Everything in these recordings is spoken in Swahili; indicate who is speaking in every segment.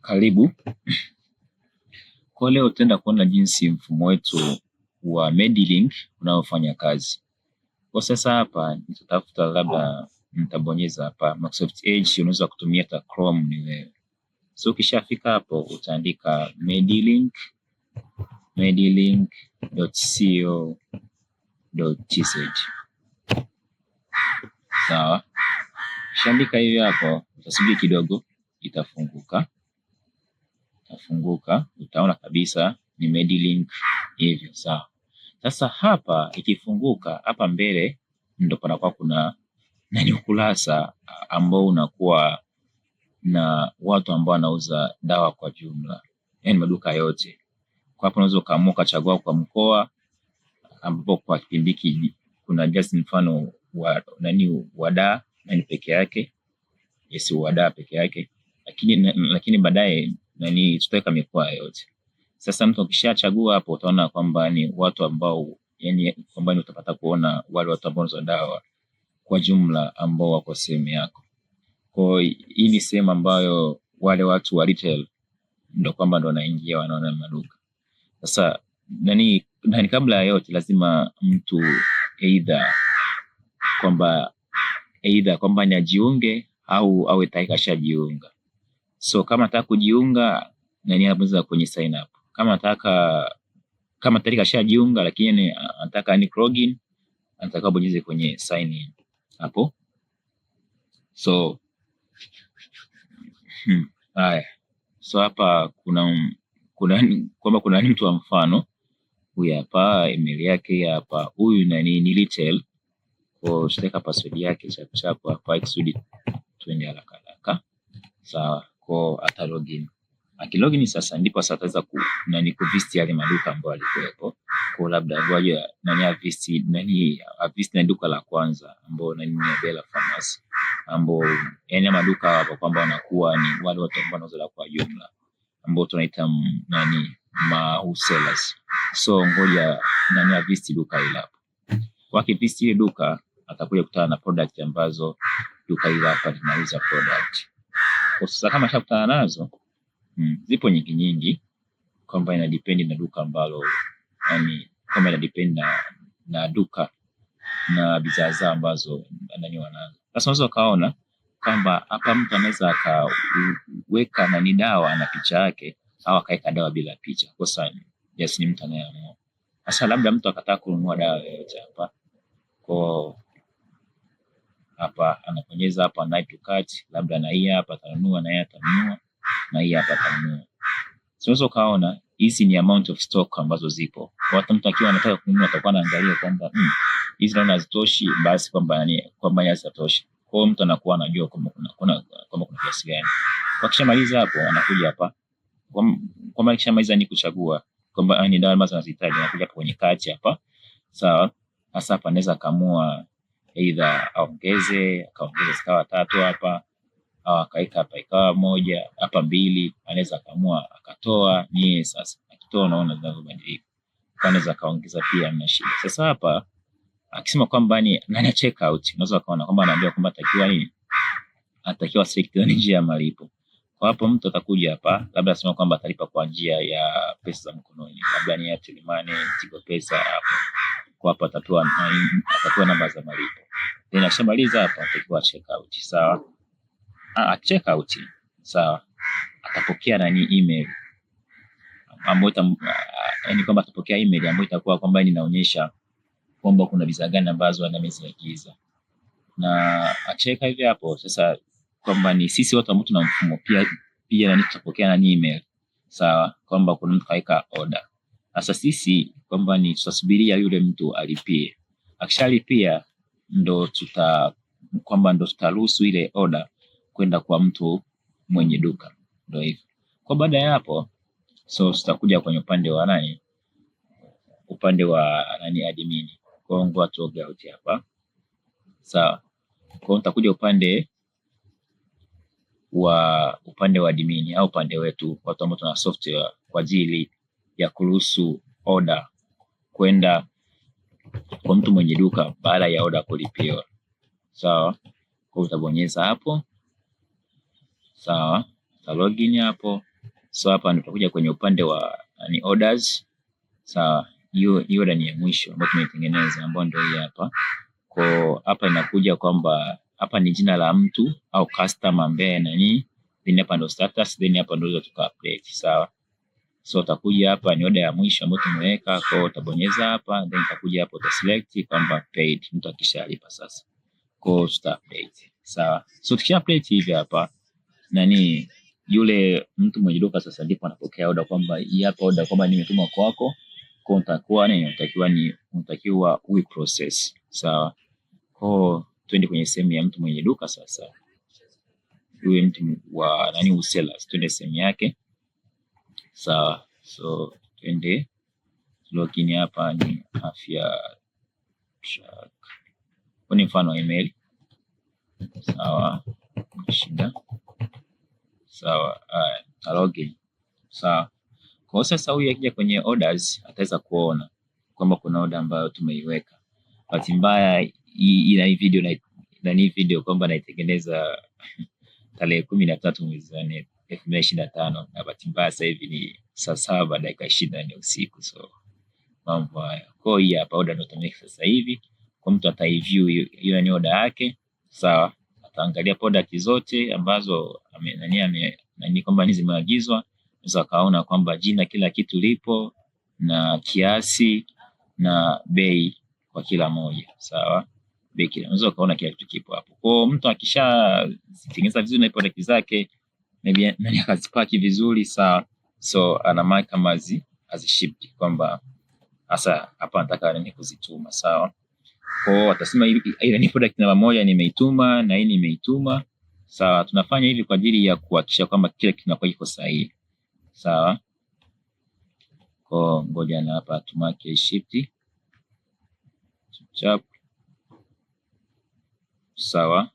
Speaker 1: Karibu. Kwa leo tutaenda kuona jinsi mfumo wetu wa Medilink unaofanya kazi. Kwa sasa hapa nitatafuta, labda nitabonyeza hapa Microsoft Edge, unaweza kutumia hata Chrome ni wewe. So ukishafika hapo utaandika medilink.co.tz. Sawa. Ukishaandika hivi hapo utasubiri kidogo, itafunguka. Utaona kabisa ni Medilink hivyo. Sawa. Sasa hapa ikifunguka hapa mbele ndo panakuwa kuna ukurasa ambao unakuwa na watu ambao wanauza dawa kwa jumla, yaani maduka yote. Kwa hapo unaweza ukaamua ukachagua kwa mkoa, ambapo kwa kipindi hiki kuna just mfano wa Wada peke yake. Yes, Wada peke yake. Lakini baadaye tutaweka mikoa yote. Sasa mtu ukishachagua hapo utaona kwamba ni watu ambao, yani kwamba utapata kuona wale watu ambao wanauza dawa kwa jumla ambao wako sehemu yako. Kwa hii ni sehemu ambayo wale watu wa retail ndio kwamba ndio wanaingia, wanaona maduka. Sasa kabla ya yote lazima mtu either kwamba ni ajiunge au awe tayari kashajiunga. So kama nataka kujiunga anaweza kwenye sign up. Kama tayari kashajiunga lakini anataka ni login, anataka bonyeze kwenye sign in hapo. So haya. So hapa kuna mtu wa mfano huyu hapa, email yake hapa, huyu ni retail. Kwa tutaweka password yake chapu hapa ikusudi tuende haraka. Sawa. Kwa ata login. Akilogin sasa ndipo sasa ataweza kuvisit yale maduka ambayo alikuwepo. Kwa labda ngoja avisit na duka la kwanza ambao ni Bella Pharmacy, ambao yani maduka hapo kwamba wanakuwa ni wale watu ambao wanauza kwa jumla ambao tunaita wholesalers. So ngoja avisit duka hili hapo. Wakivisit ile duka atakuja kutana na product ambazo duka hili hapa linauza product. Kwa sasa kama shakutana nazo, zipo nyingi kwamba ina depend na duka ambalo, yani kama ina depend na duka na bidhaa zao ambazo wanazo. Sasa unaweza kaona kwamba hapa mtu anaweza akaweka dawa na picha yake au akaweka dawa bila picha. Kwa sababu yes, ni mtu anayeamua. Sasa labda mtu akataka kununua dawa yoyote hapa anabonyeza hapa add to cart, labda na hii hapa atanunua, na hii atanunua, na hii hapa atanunua. So kaona hizi ni amount of stock ambazo zipo. Kwa hata mtu akiwa anataka kununua atakuwa anaangalia kwamba hizi naona hazitoshi, basi kwamba hazitoshi. Kwa hiyo mtu anakuwa anajua kwamba kuna kiasi gani. Kwa kishamaliza hapo anakuja hapa. Kwa kishamaliza ni kuchagua kwamba ni dawa ambazo anazihitaji, anakuja kwenye cart hapa. Sawa. Sasa hapa anaweza kaamua either akaongeza zikawa 3 hapa, au akaika hapa ikawa 1 hapa 2, anaweza kaamua akatoa. Ni sasa akitoa unaona zinazobadilika. Anaweza kaongeza pia na shida. Sasa hapa akisema kwamba nani check out, unaweza kaona kwamba anaambia kwamba atakiwa select njia ya malipo. Kwa hapo mtu atakuja hapa, labda asema kwamba atalipa kwa njia ya pesa za mkononi, labda ni Airtel Money, Tigo Pesa hapo. Kwa hapo atatoa namba za malipo. Then akishamaliza hapa atakuwa check out. Sawa. Check out. Sawa. Atapokea email ambayo yani kwamba atapokea email ambayo itakuwa kwamba inaonyesha kwamba kuna bidhaa gani ambazo ameziagiza. Na acheka hivi hapo sasa kwamba ni sisi watu ambao tuna mfumo pia tutapokea email. Sawa, kwamba kuna mtu kaika order. Sasa sisi kwamba tutasubiria yule mtu alipie. Akishalipia ndo tutaruhusu ile order kwenda kwa mtu mwenye duka. Ndio hivyo. Kwa baada ya hapo tutakuja kwenye upande wa admin. Kwa ngo atoge out hapa. Sawa. Kwa nitakuja upande wa admin au upande wetu watu ambao tuna software kwa ajili ya kuruhusu order kwenda kwa mtu mwenye duka baada ya order kulipiwa. Sawa. Kwa utabonyeza hapo. Sawa. Ta login hapo. So hapa tutakuja kwenye upande wa ni orders. Sawa, hiyo order ni ya mwisho ambayo tumeitengeneza, ambayo ndio hii hapa. Kwa hapa inakuja kwamba hapa ni jina la mtu au customer ambaye nani, then hapa ndo status, then hapa ndo tuka update. Sawa, so utakuja hapa ni order ya mwisho ambayo tumeweka, kwa utabonyeza hapa, then utakuja hapo uta select kwamba paid, mtu akishalipa sasa, kwa tuta update. Sawa, so tukisha update hivi hapa nani, yule mtu mwenye duka sasa ndipo anapokea order kwamba hii hapa order kwamba nimetuma kwako, kwa utakuwa nini, unatakiwa we process. Sawa, kwa twende kwenye sehemu ya mtu mwenye duka sasa, huyu mtu wa nani usellers, twende sehemu yake. Sawa, so twende login hapa, ni afya track, kwa ni mfano email. Sawa, shida. Sawa, login. Sawa, kwa sasa huyu akija kwenye orders ataweza kuona kwamba kuna order ambayo tumeiweka. Bahati mbaya hii video kwamba naitengeneza tarehe 13 mwezi wa 4 2025, na bahati mbaya sasa hivi ni saa 7 dakika 24 usiku. So mambo haya, kwa hiyo hapa order ndio tumeweka sasa hivi, kwa mtu ataiview hiyo ni order yake. Sawa, ataangalia product zote ambazo nani kwamba zimeagizwa, unaweza kaona kwamba jina, kila kitu lipo na kiasi na bei kwa kila moja. Sawa, bei kila, unaweza kaona kila kitu kipo hapo. Kwa mtu akishatengeneza vizuri na product zake, maybe nani akazipaki vizuri, sawa, so ana mark kama as shipped, kwamba sasa hapa nataka nini kuzituma. Sawa, kwa atasema ile ni product namba 1 nimeituma na hii nimeituma. Sawa, tunafanya hivi kwa ajili ya kuhakikisha kwamba kila kitu kinakuwa kiko sahihi. Sawa, kwa ngoja na hapa tumake shipped chap. Sawa,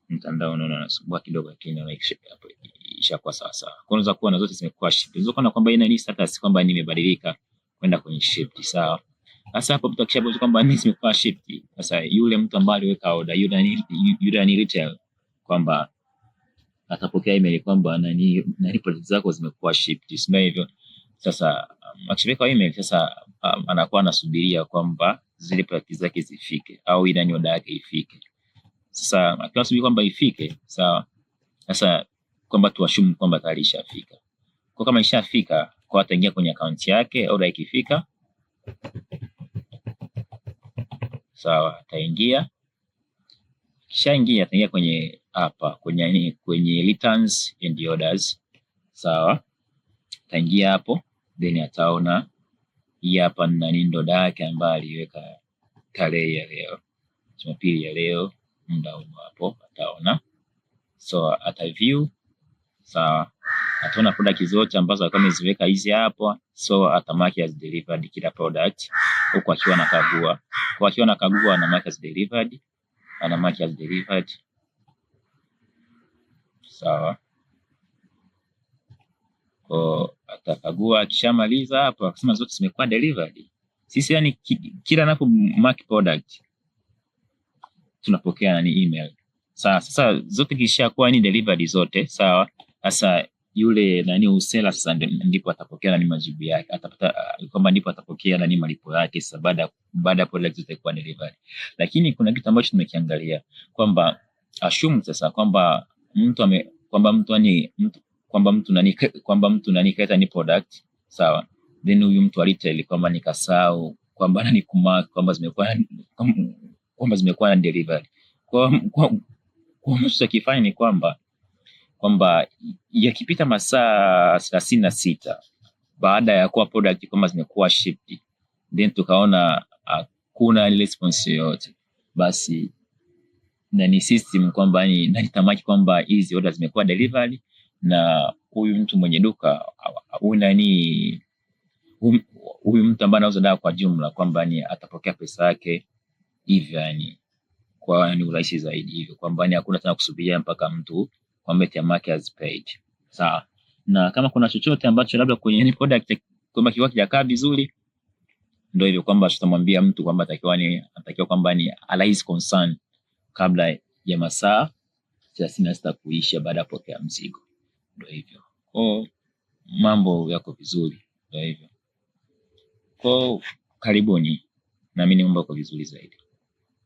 Speaker 1: mtandao unaona unasumbua kidogo, lakini naona hapo ishakuwa sawa sawa. Kwa unaweza kuona zote zimekuwa shipped, unaweza kuona kwamba ina ni status kwamba nimebadilika kwenda kwenye shipped. Sawa, sasa hapo mtu akishaboza kwamba mimi zimekuwa shipped, sasa yule mtu ambaye aliweka order, yule ni retail, kwamba atapokea email kwamba nani product zako zimekuwa shipped, sio hivyo? Sasa akishaweka email sasa, anakuwa anasubiria kwamba zile product zake zifike au ile ni order yake ifike. Sasa akisubiri kwamba ifike, sawa, sasa kwamba tuashumu kwamba tayari ishafika. Kwa kama ishafika, kwa ataingia kwenye account yake, order ikifika, sawa, ataingia. Kishaingia ataingia kwenye hapa kwenye returns and orders. Sawa, ataingia hapo, then ataona hii hapa nani ndo order yake ambayo aliweka tarehe ya leo, Jumapili ya leo, muda hapo ataona. So ataview. Sawa, ataona product zote ambazo kama ameziweka hizi hapo, so atamaki as delivered kila product, huko akiwa anakagua. Kwa akiwa anakagua ana mark as delivered, ana mark as delivered. Sawa, kwa atakagua, akishamaliza hapo akisema zote zimekuwa delivered, sisi yani kila anapo mark product tunapokea nani email. Sawa, sasa zote kishakuwa ni delivered zote. Sawa, sasa yule nani usela sasa ndipo atapokea nani majibu yake, atapata kwamba ndipo atapokea nani malipo yake sasa baada ya product zote kuwa delivered. Lakini kuna kitu ambacho tumekiangalia kwamba assume sasa kwamba mtu nani kaita ni product. Sawa, then huyu mtu alitaili kwamba nikasahau kwamba nani kumark kwamba zimekuwa na delivered. Kwa mtu akifanya ni kwamba yakipita masaa 36 baada ya kuwa product kama zimekuwa shipped, then tukaona hakuna response yoyote, basi nani system kwamba ni tamaki kwamba hizi orders zimekuwa delivered, na huyu mtu mwenye duka huyu mtu ambaye anauza dawa kwa jumla kwamba ni atapokea pesa yake hivyo, yani kwa ni urahisi zaidi hivyo, kwamba ni hakuna tena kusubiria mpaka mtu kwamba tamaki has paid. Sawa, na kama kuna chochote ambacho labda kwenye ni product kwamba kiwa kijakaa vizuri, ndio hivyo kwamba tutamwambia mtu kwamba atakiwa kwamba ni raise concern kabla ya masaa 36 kuisha baada ya kupokea mzigo. Ndio hivyo. Kwa mambo yako vizuri, ndio hivyo. Kwa karibuni, naamini mambo yako vizuri zaidi.